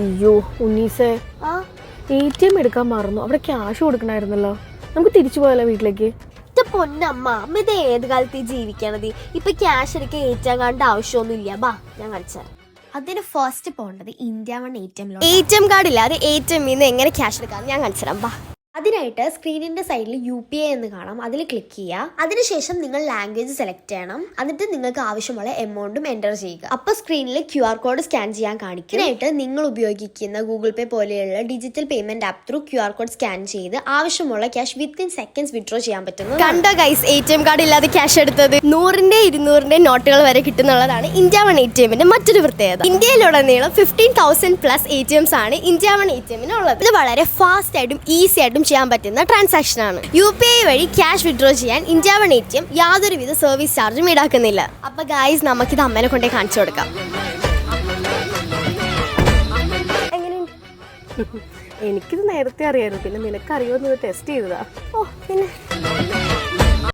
അയ്യോ ഉണ്ണീസേ, ATM എടുക്കാൻ മറന്നു. അവിടെ ക്യാഷ് കൊടുക്കണായിരുന്നല്ലോ. നമുക്ക് തിരിച്ചു പോയാലോ വീട്ടിലേക്ക്? പൊന്നമ്മ, അമ്മ ഇത് ഏത് കാലത്ത് ജീവിക്കണത്? ഇപ്പൊ ക്യാഷ് എടുക്കാൻ ATM കാർഡിന്റെ ആവശ്യമൊന്നുമില്ല. ബാ, ഞാൻ കാണിച്ചാൽ. അതിന് ഫസ്റ്റ് പോകേണ്ടത് ഇന്ത്യ വൺ ATM കാർഡ് ഇല്ലാതെ ATM എങ്ങനെ ക്യാഷ് എടുക്കാം ഞാൻ കാണിച്ചുതരാം. ബാ, അതിനായിട്ട് സ്ക്രീനിന്റെ സൈഡിൽ UPI എന്ന് കാണാം, അതിൽ ക്ലിക്ക് ചെയ്യുക. അതിനുശേഷം നിങ്ങൾ ലാംഗ്വേജ് സെലക്ട് ചെയ്യണം. എന്നിട്ട് നിങ്ങൾക്ക് ആവശ്യമുള്ള എമൗണ്ടും എൻ്റർ ചെയ്യുക. അപ്പോൾ സ്ക്രീനിൽ QR കോഡ് സ്കാൻ ചെയ്യാൻ കാണിക്കും. ഇതിനായിട്ട് നിങ്ങൾ ഉപയോഗിക്കുന്ന ഗൂഗിൾ പേ പോലെയുള്ള digital payment app through QR code scan ചെയ്ത് ആവശ്യമുള്ള ക്യാഷ് വിത്തിൻ സെക്കൻഡ്സ് വിഡ്രോ ചെയ്യാൻ പറ്റുന്നു. കണ്ടോ ഗൈസ്, ATM കാർഡ് ഇല്ലാതെ ക്യാഷ് എടുത്തത് 100-ന്റെ 200-ന്റെ നോട്ടുകൾ വരെ കിട്ടുന്നുള്ളതാണ് ഇന്ത്യ വൺ ATMന്റെ മറ്റൊരു പ്രത്യേകത. ഇന്ത്യയിലുടനീളം 15,000+ ATMs ആണ് ഇന്ത്യ വൺ ATMന് ഉള്ളത്. ഇത് വളരെ ഫാസ്റ്റ് ആയിട്ടും ഈസി ആയിട്ടും ചെയ്യാൻ പറ്റുന്ന ട്രാൻസാക്ഷൻ ആണ്. UPI വഴി ക്യാഷ് വിഡ്രോ ചെയ്യാൻ ഇന്ത്യ വൺ ATM യാതൊരുവിധ സർവീസ് ചാർജും ഈടാക്കുന്നില്ല. അപ്പൊ ഗൈസ്, നമുക്കിത് അമ്മേനെ കൊണ്ടേ കാണിച്ചു കൊടുക്കാം. എനിക്കിത് നേരത്തെ അറിയായിരുന്നു, പിന്നെ നിനക്കറിയോ എന്ന് ടെസ്റ്റ് ചെയ്തതാ. ഓ പിന്നെ